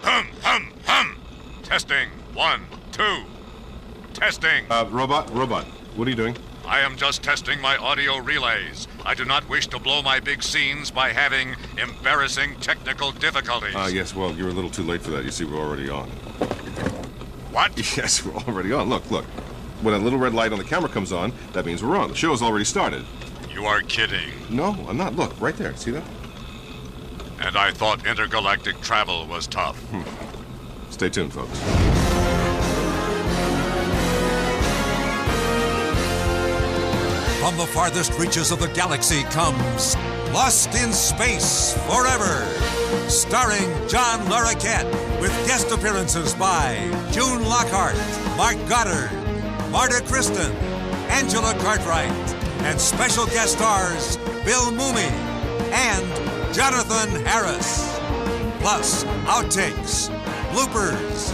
Hum, hum, hum. Testing. 1, 2. Testing. Robot, what are you doing? I am just testing my audio relays. I do not wish to blow my big scenes by having embarrassing technical difficulties. Yes, well, you're a little too late for that. You see, we're already on. What? Yes, we're already on. Look. When a little red light on the camera comes on, that means we're on. The show's already started. You are kidding. No, I'm not. Look, right there. See that? And I thought intergalactic travel was tough. Stay tuned, folks. From the farthest reaches of the galaxy comes Lost in Space Forever, starring John Larroquette, with guest appearances by June Lockhart, Mark Goddard, Marta Kristen, Angela Cartwright, and special guest stars Bill Mumy and Jonathan Harris. Plus, outtakes, bloopers,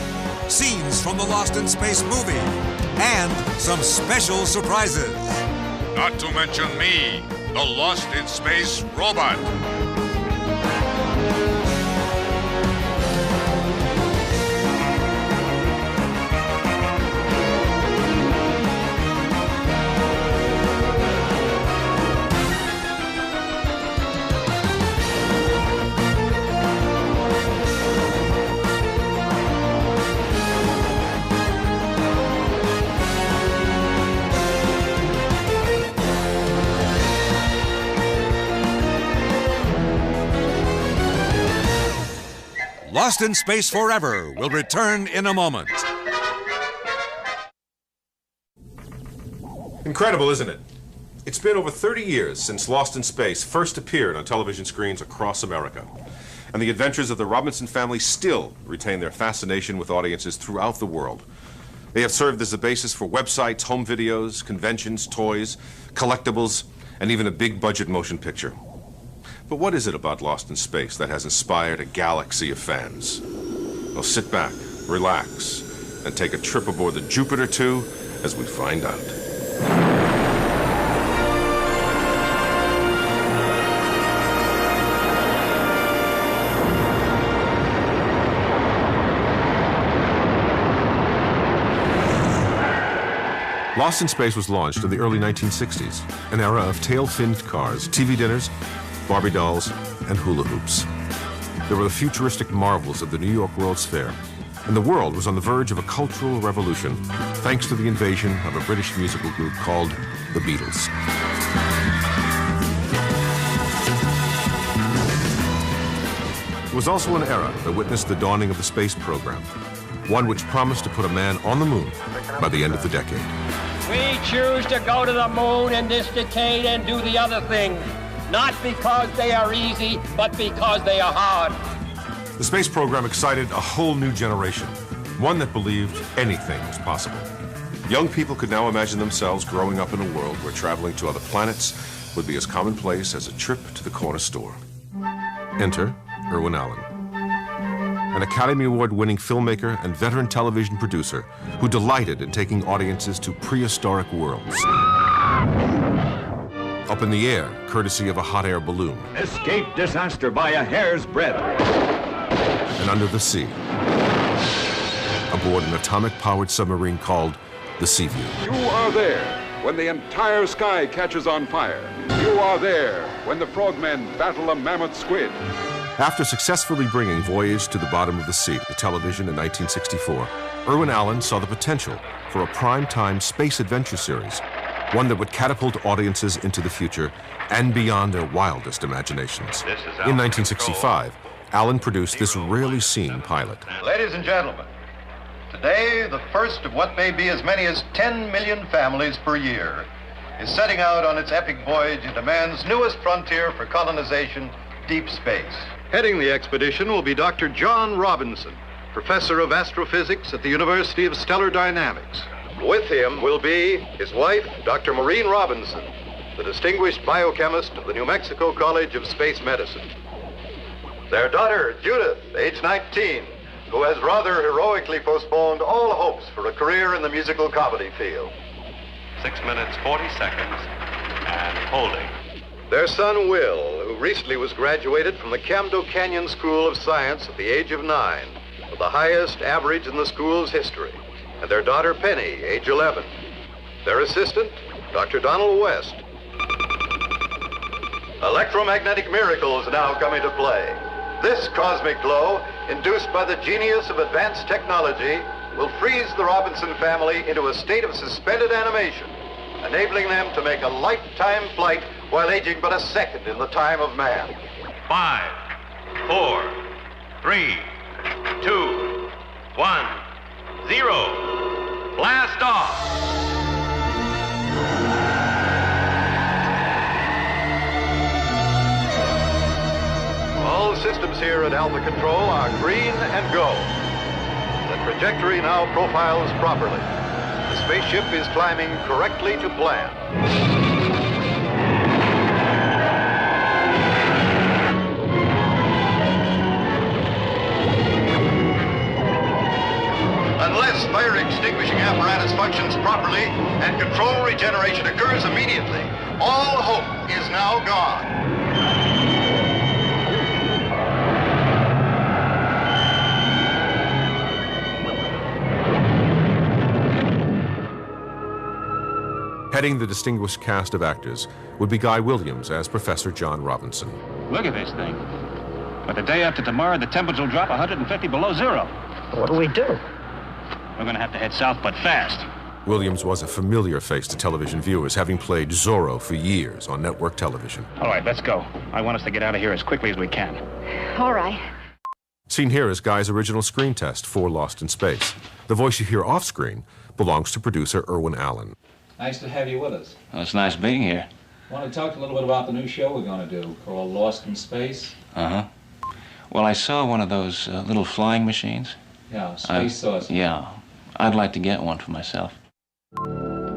scenes from the Lost in Space movie, and some special surprises. Not to mention me, the Lost in Space robot. Lost in Space Forever will return in a moment. Incredible, isn't it? It's been over 30 years since Lost in Space first appeared on television screens across America. And the adventures of the Robinson family still retain their fascination with audiences throughout the world. They have served as the basis for websites, home videos, conventions, toys, collectibles, and even a big-budget motion picture. But what is it about Lost in Space that has inspired a galaxy of fans? Well, sit back, relax, and take a trip aboard the Jupiter 2 as we find out. Lost in Space was launched in the early 1960s, an era of tail-finned cars, TV dinners, Barbie dolls, and hula hoops. There were the futuristic marvels of the New York World's Fair, and the world was on the verge of a cultural revolution thanks to the invasion of a British musical group called the Beatles. It was also an era that witnessed the dawning of the space program, one which promised to put a man on the moon by the end of the decade. We choose to go to the moon in this decade and do the other things, not because they are easy, but because they are hard. The space program excited a whole new generation, one that believed anything was possible. Young people could now imagine themselves growing up in a world where traveling to other planets would be as commonplace as a trip to the corner store. Enter Irwin Allen, an Academy Award-winning filmmaker and veteran television producer who delighted in taking audiences to prehistoric worlds. Up in the air, courtesy of a hot air balloon. Escape disaster by a hair's breadth. And under the sea, aboard an atomic-powered submarine called the Seaview. You are there when the entire sky catches on fire. You are there when the frogmen battle a mammoth squid. After successfully bringing Voyage to the Bottom of the Sea to television in 1964, Irwin Allen saw the potential for a prime-time space adventure series, one that would catapult audiences into the future and beyond their wildest imaginations. In 1965, Allen produced this rarely seen pilot. Ladies and gentlemen, today the first of what may be as many as 10 million families per year is setting out on its epic voyage into man's newest frontier for colonization, deep space. Heading the expedition will be Dr. John Robinson, professor of astrophysics at the University of Stellar Dynamics. With him will be his wife, Dr. Maureen Robinson, the distinguished biochemist of the New Mexico College of Space Medicine. Their daughter, Judith, age 19, who has rather heroically postponed all hopes for a career in the musical comedy field. 6 minutes, 40 seconds, and holding. Their son, Will, who recently was graduated from the Camdo Canyon School of Science at the age of 9. with the highest average in the school's history, and their daughter Penny, age 11. Their assistant, Dr. Donald West. Electromagnetic miracles now come into play. This cosmic glow, induced by the genius of advanced technology, will freeze the Robinson family into a state of suspended animation, enabling them to make a lifetime flight while aging but a second in the time of man. 5, 4, 3, 2, 1, 0. Blast off! All systems here at Alpha Control are green and go. The trajectory now profiles properly. The spaceship is climbing correctly to plan. Unless fire extinguishing apparatus functions properly and control regeneration occurs immediately, all hope is now gone. Heading the distinguished cast of actors would be Guy Williams as Professor John Robinson. Look at this thing. But the day after tomorrow, the temperature will drop 150 below zero. What do we do? We're going to have to head south, but fast. Williams was a familiar face to television viewers, having played Zorro for years on network television. All right, let's go. I want us to get out of here as quickly as we can. All right. Seen here is Guy's original screen test for Lost in Space. The voice you hear off-screen belongs to producer Irwin Allen. Nice to have you with us. Well, it's nice being here. Want to talk a little bit about the new show we're going to do called Lost in Space? Uh-huh. Well, I saw one of those little flying machines. Yeah, space saucer. Yeah. I'd like to get one for myself.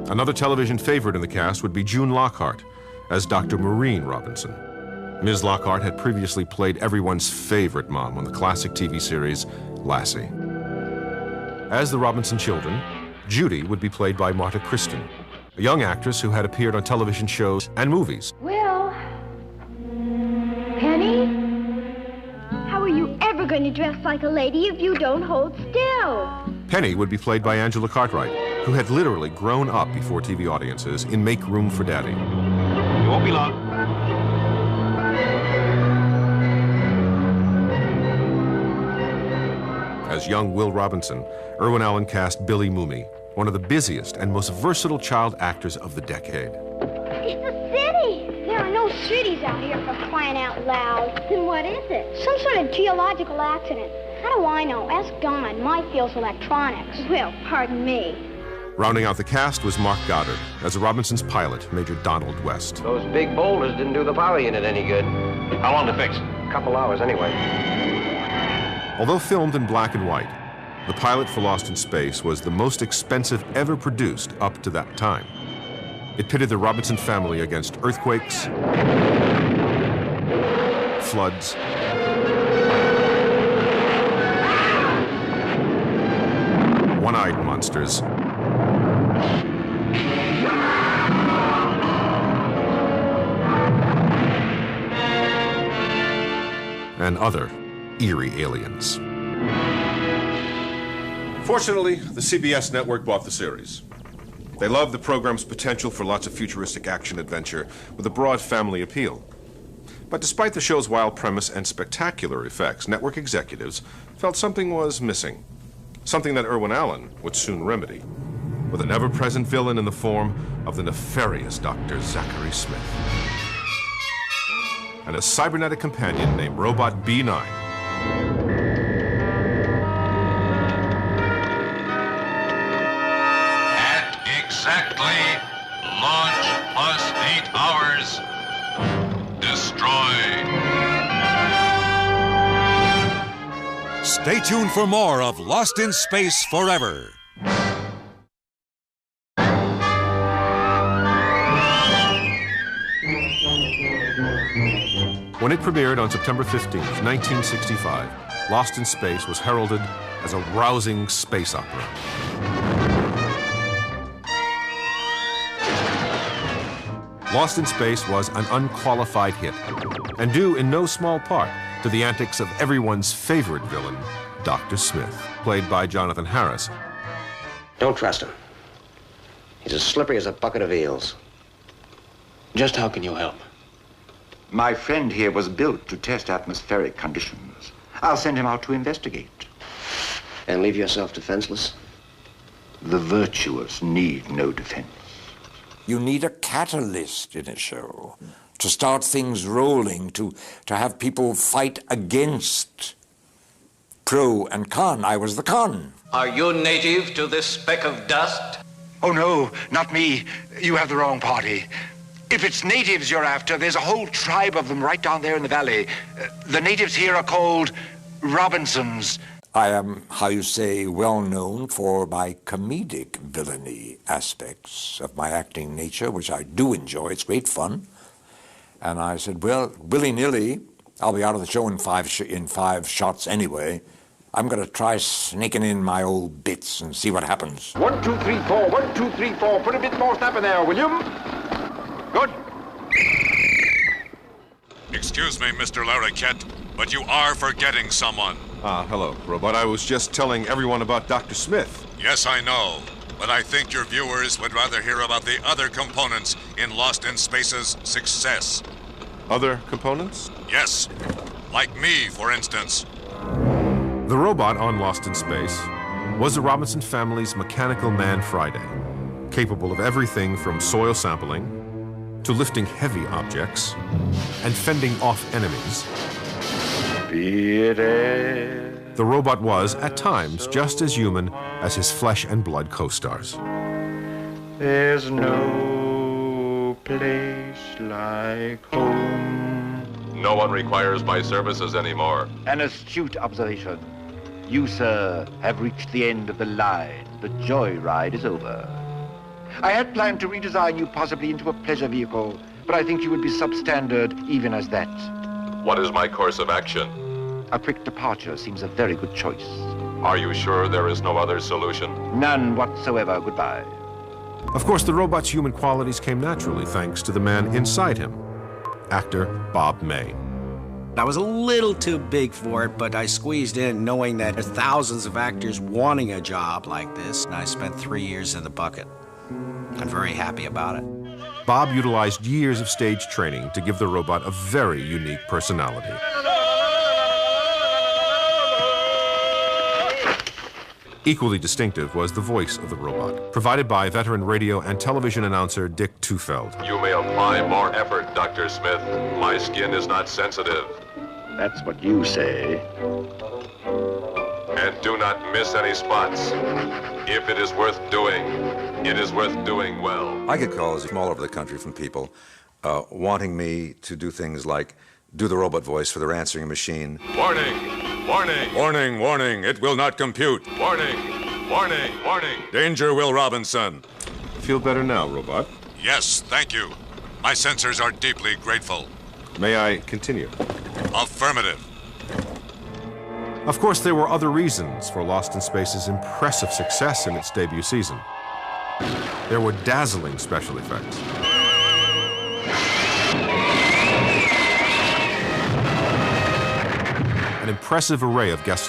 Another television favorite in the cast would be June Lockhart as Dr. Maureen Robinson. Ms. Lockhart had previously played everyone's favorite mom on the classic TV series Lassie. As the Robinson children, Judy would be played by Marta Kristen, a young actress who had appeared on television shows and movies. Will? Penny? How are you ever going to dress like a lady if you don't hold still? Penny would be played by Angela Cartwright, who had literally grown up before TV audiences in Make Room for Daddy. You won't be long. As young Will Robinson, Irwin Allen cast Billy Mooney, one of the busiest and most versatile child actors of the decade. It's the city! There are no cities out here for crying out loud. Then what is it? Some sort of geological accident. How do I know? Ask Don. My field's electronics. Well, pardon me. Rounding out the cast was Mark Goddard as the Robinson's pilot, Major Donald West. Those big boulders didn't do the power unit any good. How long to fix? A couple hours anyway. Although filmed in black and white, the pilot for Lost in Space was the most expensive ever produced up to that time. It pitted the Robinson family against earthquakes, floods, one-eyed monsters, and other eerie aliens. Fortunately, the CBS network bought the series. They loved the program's potential for lots of futuristic action-adventure with a broad family appeal. But despite the show's wild premise and spectacular effects, network executives felt something was missing. Something that Irwin Allen would soon remedy, with an ever-present villain in the form of the nefarious Dr. Zachary Smith, and a cybernetic companion named Robot B9. At exactly launch plus 8 hours, destroy. Stay tuned for more of Lost in Space Forever. When it premiered on September 15th, 1965, Lost in Space was heralded as a rousing space opera. Lost in Space was an unqualified hit, and due in no small part to the antics of everyone's favorite villain, Dr. Smith, played by Jonathan Harris. Don't trust him. He's as slippery as a bucket of eels. Just how can you help? My friend here was built to test atmospheric conditions. I'll send him out to investigate. And leave yourself defenseless? The virtuous need no defense. You need a catalyst in a show to start things rolling, to have people fight against pro and con. I was the con. Are you native to this speck of dust? Oh, no, not me. You have the wrong party. If it's natives you're after, there's a whole tribe of them right down there in the valley. The natives here are called Robinsons. I am, how you say, well known for my comedic villainy aspects of my acting nature, which I do enjoy. It's great fun. And I said, well, willy-nilly, I'll be out of the show in five shots anyway. I'm going to try sneaking in my old bits and see what happens. 1, 2, 3, 4. 1, 2, 3, 4. Put a bit more snap in there, William. Good. Excuse me, Mr. Larroquette, but you are forgetting someone. Hello, Robot. I was just telling everyone about Dr. Smith. Yes, I know, but I think your viewers would rather hear about the other components in Lost in Space's success. Other components? Yes, like me, for instance. The robot on Lost in Space was the Robinson family's mechanical man Friday, capable of everything from soil sampling to lifting heavy objects and fending off enemies. The robot was, at times, just as human as his flesh and blood co-stars. There's no place like home. No one requires my services anymore. An astute observation. You, sir, have reached the end of the line. The joyride is over. I had planned to redesign you possibly into a pleasure vehicle, but I think you would be substandard even as that. What is my course of action? A quick departure seems a very good choice. Are you sure there is no other solution? None whatsoever. Goodbye. Of course, the robot's human qualities came naturally thanks to the man inside him, actor Bob May. I was a little too big for it, but I squeezed in knowing that there's thousands of actors wanting a job like this, and I spent 3 years in the bucket. I'm very happy about it. Bob utilized years of stage training to give the robot a very unique personality. Equally distinctive was the voice of the robot, provided by veteran radio and television announcer Dick Tufeld. You may apply more effort, Dr. Smith. My skin is not sensitive. That's what you say. And do not miss any spots. If it is worth doing, it is worth doing well. I get calls from all over the country from people wanting me to do things like do the robot voice for their answering machine. Warning! Warning! Warning, warning, it will not compute. Warning! Warning! Warning! Danger, Will Robinson. Feel better now, robot? Yes, thank you. My sensors are deeply grateful. May I continue? Affirmative. Of course, there were other reasons for Lost in Space's impressive success in its debut season. There were dazzling special effects. An impressive array of guest